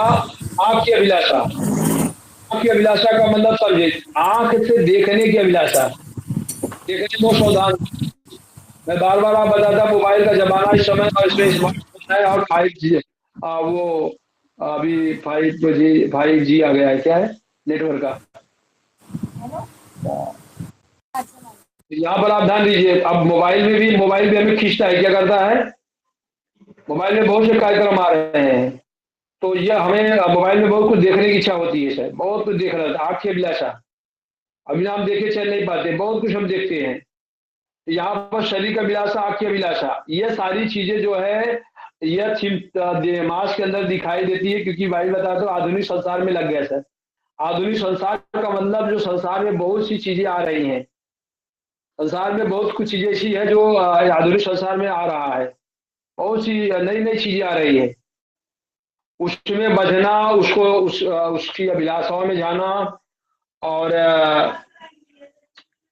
Speaker 1: आंख की अभिलाषा। आंख की अभिलाषा का मतलब समझे, आंख से देखने की अभिलाषा। देखने को सावधान। मैं बार बार आप बताता, मोबाइल का जमाना इस समय, और इसमें स्मार्टफोन है और 5G, वो अभी 5G आ गया है, क्या है नेटवर्क का। यहाँ पर आप ध्यान दीजिए, अब मोबाइल भी हमें खींचता है, क्या करता है? मोबाइल में बहुत से कार्यक्रम आ रहे हैं, तो यह हमें मोबाइल में बहुत कुछ देखने की इच्छा होती है सर, बहुत कुछ देख रहा था। आंख की अभिलाषा, अभी हम देखे चल नहीं पाते, बहुत कुछ हम देखते हैं। यहाँ पर शरीर का अभिलाषा, आंख की अभिलाषा, ये सारी चीजें जो है यह देमास के अंदर दिखाई देती है। क्योंकि भाई बता दो, आधुनिक संसार में लग गया सर। आधुनिक संसार का मतलब जो संसार में बहुत सी चीजें आ रही हैं, संसार में बहुत कुछ चीजें ऐसी है जो आधुनिक संसार में आ रहा है। बहुत सी नई नई चीजें आ रही है, उसमें बजना, उसकी अभिलाषाओं में जाना। और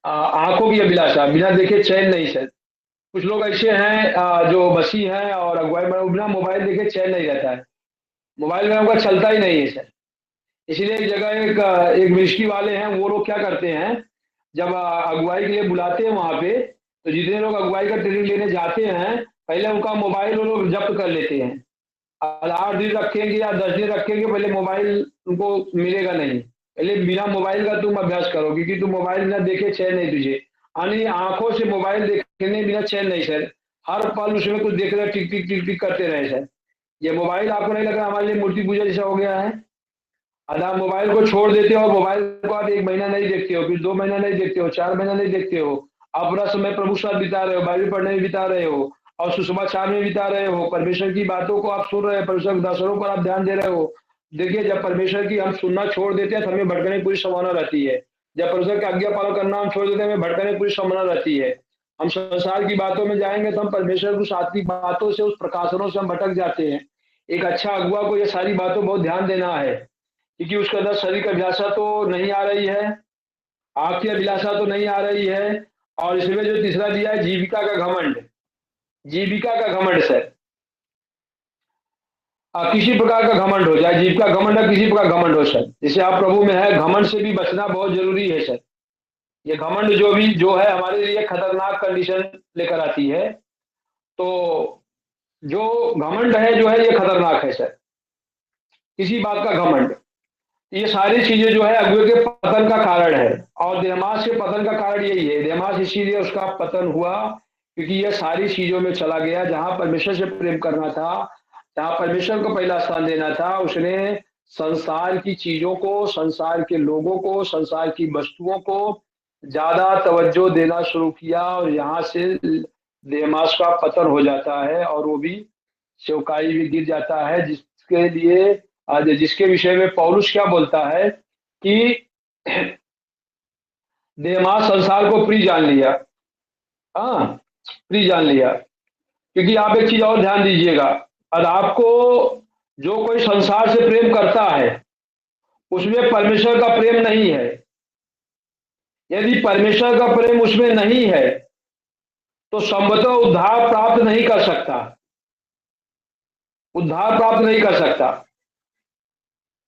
Speaker 1: आंखों की अभिलाषा, बिना देखे चैन नहीं सर। कुछ लोग ऐसे हैं जो मसीह हैं और अगुवाई में बिना मोबाइल देखे चैन नहीं रहता है। मोबाइल में उनका चलता ही नहीं है सर। इसीलिए एक जगह एक मिनिस्ट्री वाले हैं, वो लोग क्या करते हैं, जब अगुवाई के लिए बुलाते हैं वहां पे, तो जितने लोग अगुवाई का ट्रेनिंग लेने जाते हैं, पहले उनका मोबाइल वो लोग जब्त कर लेते हैं। 8 दिन रखेंगे या 10 दिन रखेंगे, पहले मोबाइल उनको मिलेगा नहीं। पहले बिना मोबाइल का तुम अभ्यास करो, क्योंकि तुम मोबाइल बिना देखे चैन नहीं तुझे। यानी आंखों से मोबाइल देखने बिना चैन नहीं सर। हर पल उसमें कुछ देख रहे, टिक टिक टिक टिक करते रहे सर। ये मोबाइल आपको नहीं लग रहा हमारे लिए मूर्ति पूजा जैसा हो गया है? अगर आप मोबाइल को छोड़ देते हो, मोबाइल को आप 1 महीना नहीं देखते हो, फिर 2 महीना नहीं देखते हो, 4 महीना नहीं देखते हो, आप पूरा समय प्रभु के साथ बिता रहे हो, बाइबल पढ़ने में बिता रहे हो, और सुसमाचार में बिता रहे हो, परमेश्वर की बातों को आप सुन रहे हो, परमेश्वर के दर्शनों पर आप ध्यान दे रहे हो। देखिए, जब परमेश्वर की हम सुनना छोड़ देते हैं तो हमें भटकने की पूरी संभावना रहती है। जब परमेश्वर की आज्ञा पालन करना हम छोड़ देते हैं, हमें भटकने की पूरी संभावना रहती है। हम संसार की बातों में जाएंगे तो हम परमेश्वर की आत्मिक बातों से, उस प्रकाशनों से हम भटक जाते हैं। एक अच्छा अगुआ को ये सारी बातों बहुत ध्यान देना है, क्योंकि उसके अंदर शरीर की अभिलाषा तो नहीं आ रही है, आंख की अभिलाषा तो नहीं आ रही है, और इसमें जो तीसरा दिया है, जीविका का घमंड। जीविका का घमंड सर, किसी प्रकार का घमंड हो, जाए जीविका घमंड है, किसी प्रकार घमंड हो सर। जैसे आप प्रभु में है, घमंड से भी बचना बहुत जरूरी है सर। ये घमंड जो है हमारे लिए खतरनाक कंडीशन लेकर आती है। तो जो घमंड है जो है, ये खतरनाक है सर, किसी बात का घमंड। ये सारी चीजें जो है अगुए के पतन का कारण है, और देमास के पतन का कारण यही है। देमास इसीलिए उसका पतन हुआ क्योंकि ये सारी चीजों में चला गया। जहां परमेश्वर से प्रेम करना था, जहां परमेश्वर को पहला स्थान देना था, उसने संसार की चीजों को, संसार के लोगों को, संसार की वस्तुओं को ज्यादा तवज्जो देना शुरू किया, और यहाँ से देमास का पतन हो जाता है, और वो भी चौकाई भी गिर जाता है। जिसके लिए आज, जिसके विषय में पौलुस क्या बोलता है कि देमास संसार को प्रिय जान लिया। हाँ, प्रिय जान लिया। क्योंकि आप एक चीज और ध्यान दीजिएगा, और आपको, जो कोई संसार से प्रेम करता है उसमें परमेश्वर का प्रेम नहीं है। यदि परमेश्वर का प्रेम उसमें नहीं है तो संभवतः उद्धार प्राप्त नहीं कर सकता, उद्धार प्राप्त नहीं कर सकता।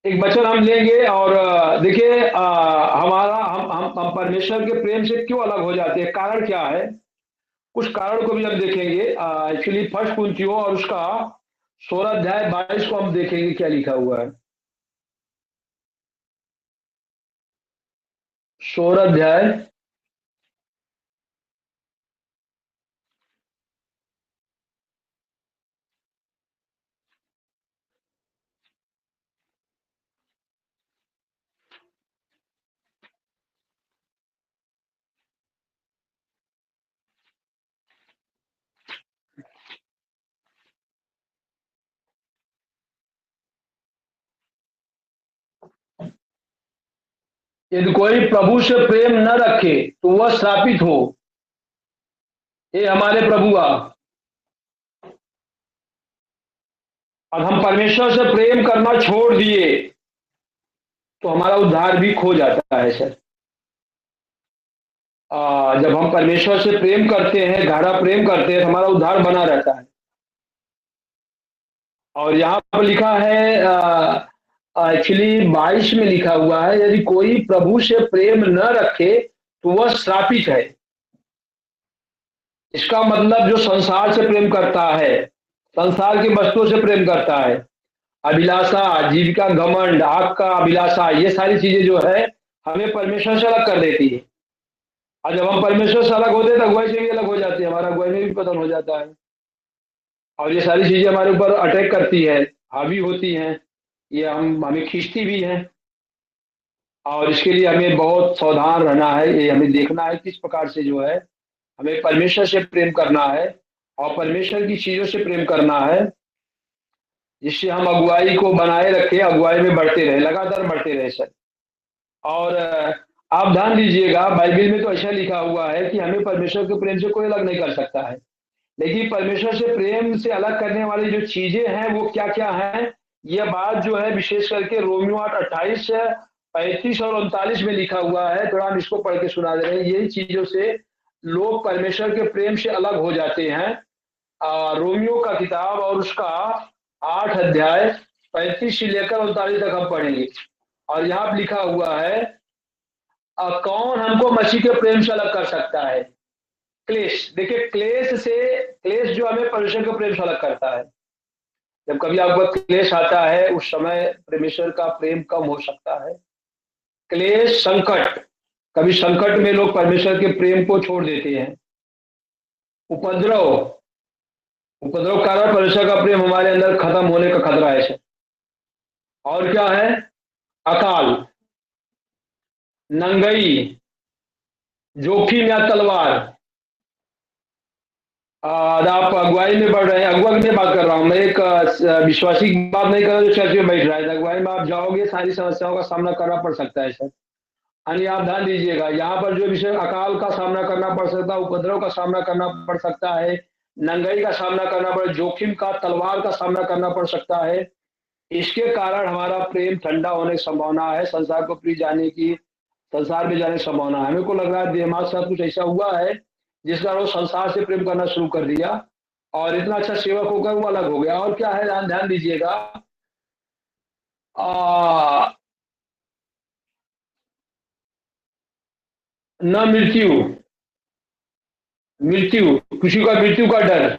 Speaker 1: एक वचन हम लेंगे, और देखिए, हमारा हम परमेश्वर के प्रेम से क्यों अलग हो जाते हैं, कारण क्या है? कुछ कारण को भी हम देखेंगे। एक्चुअली फर्स्ट कुरिन्थियों और उसका 16 अध्याय 22 को हम देखेंगे क्या लिखा हुआ है। 16 अध्याय यदि कोई प्रभु से प्रेम न रखे तो वह श्रापित हो। ये हमारे प्रभु अब हम परमेश्वर से प्रेम करना छोड़ दिए तो हमारा उद्धार भी खो जाता है सर। जब हम परमेश्वर से प्रेम करते हैं, गहरा प्रेम करते हैं, तो हमारा उद्धार बना रहता है। और यहाँ पर लिखा है, एक्चुअली 22 में लिखा हुआ है, यदि कोई प्रभु से प्रेम न रखे तो वह श्रापित है। इसका मतलब जो संसार से प्रेम करता है, संसार की वस्तुओं से प्रेम करता है, अभिलाषा, जीविका, घमंड, आग का अभिलाषा, ये सारी चीजें जो है हमें परमेश्वर से अलग कर देती है। और जब हम परमेश्वर से अलग होते हैं तो अगुवाई से भी अलग हो जाती है, हमारा अगुवाई में भी पतन हो जाता है। और ये सारी चीजें हमारे ऊपर अटैक करती है, हावी होती हैं, ये हमें खींचती भी हैं। और इसके लिए हमें बहुत सावधान रहना है, ये हमें देखना है किस प्रकार से जो है हमें परमेश्वर से प्रेम करना है और परमेश्वर की चीजों से प्रेम करना है, जिससे हम अगुवाई को बनाए रखें, अगुवाई में बढ़ते रहे, लगातार बढ़ते रहे सर। और आप ध्यान दीजिएगा, बाइबल में तो ऐसा लिखा हुआ है कि हमें परमेश्वर के प्रेम से कोई अलग नहीं कर सकता है। लेकिन परमेश्वर से प्रेम से अलग करने वाली जो चीजें हैं वो क्या क्या हैं, यह बात जो है विशेष करके रोमियो 8:28, 35 और 39 में लिखा हुआ है। थोड़ा हम इसको पढ़ के सुना दे रहे हैं। यही चीजों से लोग परमेश्वर के प्रेम से अलग हो जाते हैं। रोमियो का किताब और उसका 8 अध्याय 35 से लेकर 39 तक हम पढ़ेंगे। और यहाँ पे लिखा हुआ है, कौन हमको मसीह के प्रेम से अलग कर सकता है? क्लेश। देखिए, क्लेश जो हमें परमेश्वर के प्रेम से अलग करता है। जब कभी आपको क्लेश आता है उस समय परमेश्वर का प्रेम कम हो सकता है। क्लेश, संकट, कभी संकट में लोग परमेश्वर के प्रेम को छोड़ देते हैं। उपद्रव, उपद्रव कारण परमेश्वर का प्रेम हमारे अंदर खत्म होने का खतरा है सर। और क्या है? अकाल, नंगई, जोखिम या तलवार। आप अगुवाई में बढ़ रहे हैं, अगुवाई में बात कर रहा हूं मैं, एक विश्वासी की बात नहीं कर रहा जो चर्च में बैठ रहा है। अगुवाई में आप जाओगे, सारी समस्याओं का सामना करना पड़ सकता है सर। यानी आप ध्यान दीजिएगा, यहाँ पर जो विषय, अकाल का सामना करना पड़ सकता है, उपद्रव का सामना करना पड़ सकता है, नंगाई का सामना करना पड़, जोखिम का, तलवार का सामना करना पड़ सकता है। इसके कारण हमारा प्रेम ठंडा होने की संभावना है, संसार को प्रिय जाने की, संसार में जाने की संभावना है। मेरे को लग रहा है देमाग के साथ कुछ ऐसा हुआ है जिस कारण वो संसार से प्रेम करना शुरू कर दिया और इतना अच्छा सेवक होकर वो अलग हो गया। और क्या है, ध्यान दीजिएगा, न मृत्यु, मृत्यु, किसी का मृत्यु का डर,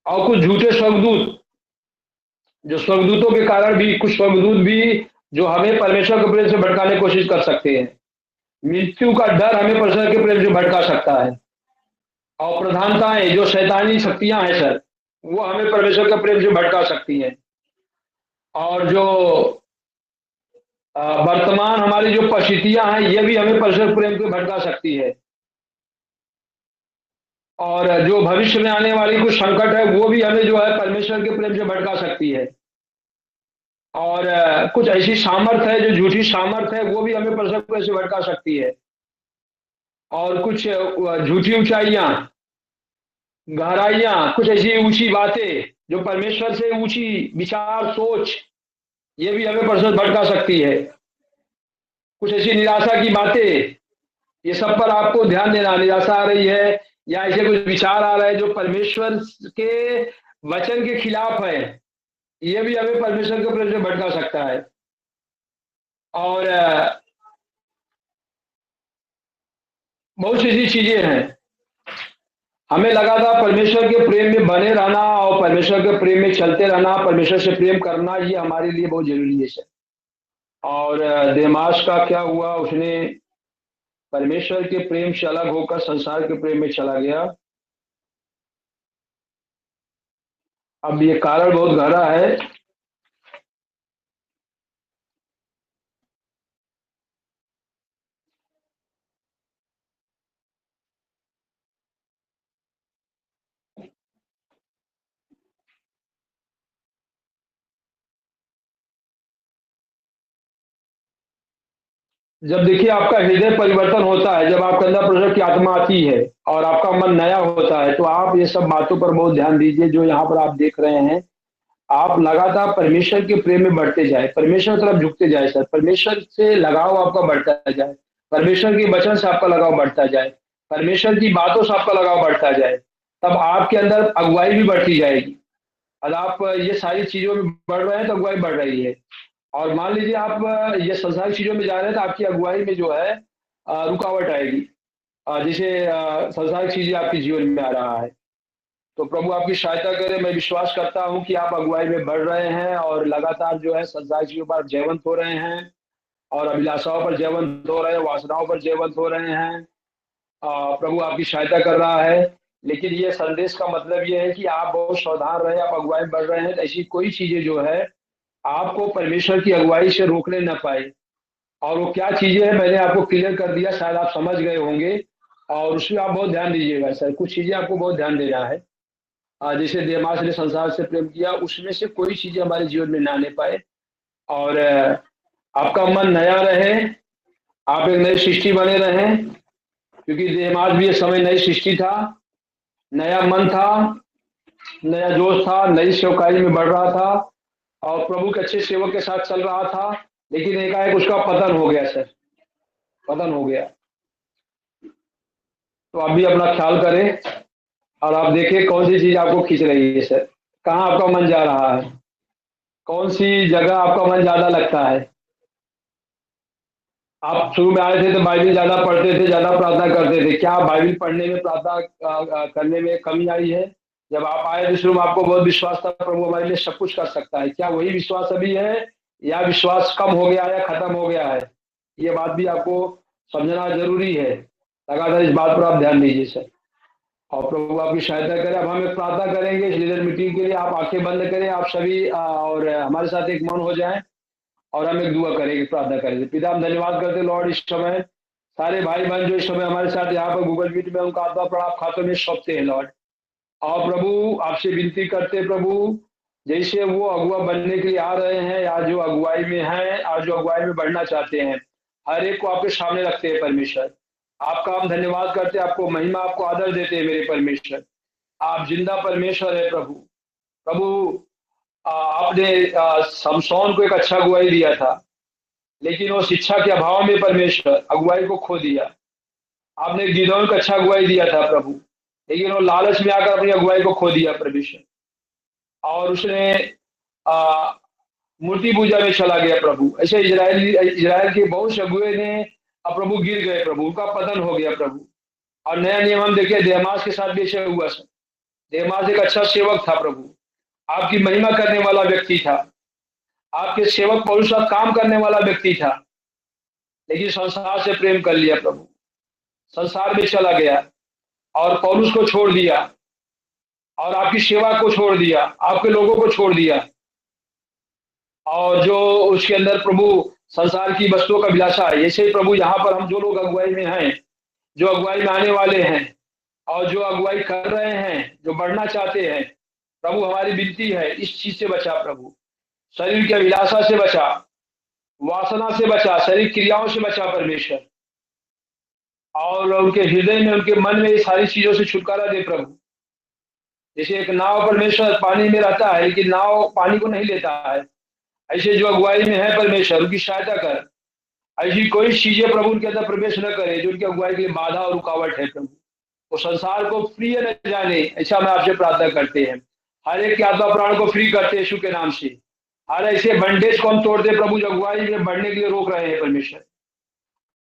Speaker 1: और कुछ झूठे स्वर्गदूत, जो स्वर्गदूतों के कारण भी, कुछ स्वर्गदूत भी जो हमें परमेश्वर के प्रेम से भटकाने की कोशिश कर सकते हैं। मृत्यु का डर हमें परमेश्वर के प्रेम से भटका सकता है। और प्रधानताएं, जो शैतानी शक्तियां हैं सर, वो हमें परमेश्वर के प्रेम से भटका सकती हैं। और जो वर्तमान हमारी जो परिस्थितियां हैं, ये भी हमें परमेश्वर प्रेम से भटका सकती है। और जो भविष्य में आने वाली कुछ संकट है, वो भी हमें जो है परमेश्वर के प्रेम से भटका सकती है। और कुछ ऐसी सामर्थ है, जो झूठी सामर्थ है, वो भी हमें परमेश्वर के प्रेम से भटका सकती है। और कुछ झूठी ऊंचाइयां, गहराइयां, कुछ ऐसी ऊंची बातें जो परमेश्वर से ऊंची विचार, सोच, ये भी हमें परमेश्वर भटका सकती है। कुछ ऐसी निराशा की बातें, ये सब पर आपको ध्यान देना। निराशा आ रही है या ऐसे कुछ विचार आ रहे हैं जो परमेश्वर के वचन के खिलाफ है, ये भी हमें परमेश्वर के प्रेम से भटका सकता है। और बहुत सी ऐसी चीजें हैं। हमें लगातार परमेश्वर के प्रेम में बने रहना और परमेश्वर के प्रेम में चलते रहना, परमेश्वर से प्रेम करना, ये हमारे लिए बहुत जरूरी है सर। और देमास का क्या हुआ, उसने परमेश्वर के प्रेम से अलग होकर संसार के प्रेम में चला गया। अब ये कारण बहुत गहरा है। जब देखिए आपका हृदय परिवर्तन होता है, जब आपके अंदर परमेश्वर की आत्मा आती है और आपका मन नया होता है, तो आप ये सब बातों पर बहुत ध्यान दीजिए जो यहाँ पर आप देख रहे हैं। आप लगातार परमेश्वर के प्रेम में बढ़ते जाए, परमेश्वर की तरफ झुकते जाए सर, परमेश्वर से लगाव आपका बढ़ता जाए, परमेश्वर के वचन से आपका लगाव बढ़ता जाए, परमेश्वर की बातों से आपका लगाव बढ़ता जाए, तब आपके अंदर अगुवाई भी बढ़ती जाएगी। और आप ये सारी चीजों में बढ़ रहे हैं तो अगुवाई बढ़ रही है। और मान लीजिए आप ये संसारिक चीजों में जा रहे हैं तो आपकी अगुवाई में जो है रुकावट आएगी। जैसे संसारिक चीजें आपके जीवन में आ रहा है। तो प्रभु आपकी सहायता करे। मैं विश्वास करता हूँ कि आप अगुवाई में बढ़ रहे हैं और लगातार जो है संसारिक चीजों पर जयवंत हो रहे हैं और अभिलाषाओं पर जयवंत हो रहे हैं, वासनाओं पर जयवंत हो रहे हैं। प्रभु आपकी सहायता कर रहा है। लेकिन ये संदेश का मतलब ये है कि आप बहुत सावधान रहे, आप अगुवाई में बढ़ रहे हैं तो ऐसी कोई चीजें जो है आपको परमेश्वर की अगुवाई से रोकने न पाए। और वो क्या चीजें हैं मैंने आपको क्लियर कर दिया, शायद आप समझ गए होंगे। और उसमें आप बहुत ध्यान दीजिएगा सर, कुछ चीजें आपको बहुत ध्यान देना है। जैसे देमास ने संसार से प्रेम किया, उसमें से कोई चीजें हमारे जीवन में ना आने पाए। और आपका मन नया रहे, आप एक नई सृष्टि बने रहें, क्योंकि देमास भी एक समय नई सृष्टि था, नया मन था, नया जोश था, नई सेवकाई में बढ़ रहा था और प्रभु के अच्छे सेवक के साथ चल रहा था। लेकिन एकाएक उसका पतन हो गया सर, पतन हो गया। तो आप भी अपना ख्याल करें और आप देखें कौन सी चीज आपको खींच रही है सर, कहाँ आपका मन जा रहा है, कौन सी जगह आपका मन ज्यादा लगता है। आप शुरू में आए थे तो बाइबल ज्यादा पढ़ते थे, ज्यादा प्रार्थना करते थे, क्या बाइबल पढ़ने में प्रार्थना करने में कमी आई है? जब आप आए थे शुरू में आपको बहुत विश्वास था प्रभु हमारे लिए सब कुछ कर सकता है, क्या वही विश्वास अभी है या विश्वास कम हो गया या खत्म हो गया है? ये बात भी आपको समझना जरूरी है। लगातार इस बात पर आप ध्यान दीजिए सर और प्रभु आपकी सहायता करें। अब हम एक प्रार्थना करेंगे इस लीडर मीटिंग के लिए। आप आंखें बंद करें आप सभी और हमारे साथ एक मौन हो जाएं और हम एक दुआ करेंगे, प्रार्थना करेंगे। पिता हम धन्यवाद करते लॉर्ड इस समय सारे भाई बहन जो इस समय हमारे साथ यहाँ पर गूगल मीट में उनका आत्मा प्राण खातों में सौंपते हैं लॉर्ड। और प्रभु आपसे विनती करते प्रभु, जैसे वो अगुआ बनने के लिए आ रहे हैं या जो अगुवाई में हैं और जो अगुवाई में बढ़ना चाहते हैं, हर एक को आपके सामने रखते हैं परमेश्वर। आपका हम धन्यवाद करते हैं, आपको महिमा आपको आदर देते हैं मेरे परमेश्वर। आप जिंदा परमेश्वर है प्रभु। प्रभु आपने शमशोन को एक अच्छा अगुवाई दिया था, लेकिन वो शिक्षा के अभाव में परमेश्वर अगुवाई को खो दिया। आपने गिदोन को अच्छा अगुवाई दिया था प्रभु, लेकिन वो लालच में आकर अपनी अगुवाई को खो दिया परमेश्वर। और उसने मूर्ति पूजा में चला गया प्रभु। ऐसे इजराइल के बहुत से अगुए ने प्रभु गिर गए प्रभु, उनका पतन हो गया प्रभु। और नया नियम हम देखिए देमास के साथ भी ऐसे हुआ सर। देमास एक अच्छा सेवक था प्रभु, आपकी महिमा करने वाला व्यक्ति था, आपके सेवक पौलुस साथ काम करने वाला व्यक्ति था, लेकिन संसार से प्रेम कर लिया प्रभु, संसार में चला गया और पौलुस को छोड़ दिया और आपकी सेवा को छोड़ दिया, आपके लोगों को छोड़ दिया। और जो उसके अंदर प्रभु संसार की वस्तुओं का अभिलाषा है, ऐसे ही प्रभु यहाँ पर हम जो लोग अगुवाई में हैं, जो अगुवाई में आने वाले हैं और जो अगुवाई कर रहे हैं, जो बढ़ना चाहते हैं, प्रभु हमारी विनती है इस चीज से बचा प्रभु, शरीर की अभिलाषा से बचा, वासना से बचा, शरीर क्रियाओं से बचा परमेश्वर। और उनके हृदय में उनके मन में ये सारी चीजों से छुटकारा दे प्रभु। जैसे एक नाव परमेश्वर पानी में रहता है लेकिन नाव पानी को नहीं लेता है, ऐसे जो अगुवाई में है परमेश्वर उनकी सहायता कर। ऐसी कोई चीजें प्रभु उनके अंदर प्रवेश न करे जो उनकी अगुवाई के लिए बाधा और रुकावट है प्रभु। वो संसार को प्रिय न जाने, ऐसा मैं आपसे प्रार्थना करते हैं। हर एक के आत्मा प्राण को फ्री करते यीशु के नाम से। हर ऐसे बंडेज को हम तोड़ते प्रभु जो अगुवाई में बढ़ने के लिए रोक रहे हैं परमेश्वर।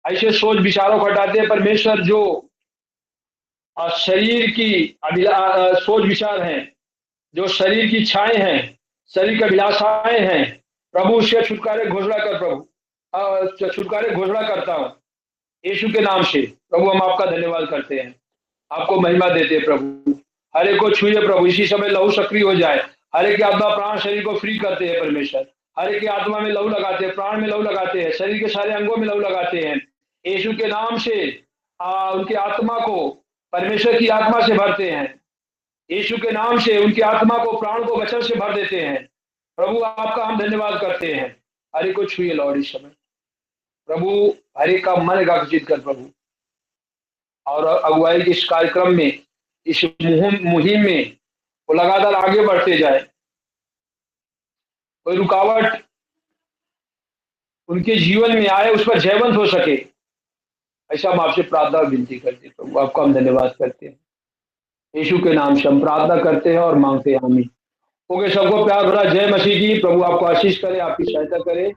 Speaker 1: ऐसे सोच विचारों को हटाते हैं परमेश्वर जो शरीर की सोच विचार हैं, जो शरीर की इच्छाएं हैं, शरीर की अभिलाषाएं हैं, प्रभु उससे छुटकारे घोषणा कर प्रभु, छुटकारे घोषणा करता हूं यीशु के नाम से। प्रभु हम आपका धन्यवाद करते हैं, आपको महिमा देते हैं प्रभु। हर एक को छुए प्रभु, इसी समय लहू सक्रिय हो जाए। हर एक की आत्मा प्राण शरीर को फ्री करते हैं परमेश्वर। हर एक की आत्मा में लहू लगाते हैं, प्राण में लहू लगाते हैं, शरीर के सारे अंगों में लहू लगाते हैं यीशु के नाम से। उनकी आत्मा को परमेश्वर की आत्मा से भरते हैं यीशु के नाम से। उनकी आत्मा को प्राण को वचन से भर देते हैं प्रभु। आपका हम धन्यवाद करते हैं। हर एक को छुए लॉर्ड इस समय। प्रभु हर एक का मन एकाग्रचित कर प्रभु, और अगुवाई के इस कार्यक्रम में, इस मुहिम में वो लगातार आगे बढ़ते जाए, कोई रुकावट उनके जीवन में आए उस पर जयवंत हो सके, ऐसा हम आपसे प्रार्थना और विनती करते हैं प्रभु। आपका हम धन्यवाद करते हैं, यीशु के नाम से हम प्रार्थना करते हैं और मांगते हैं, आमीन। ओके, सबको प्यार भरा जय मसीह की। प्रभु आपको आशीष करे, आपकी सहायता करे।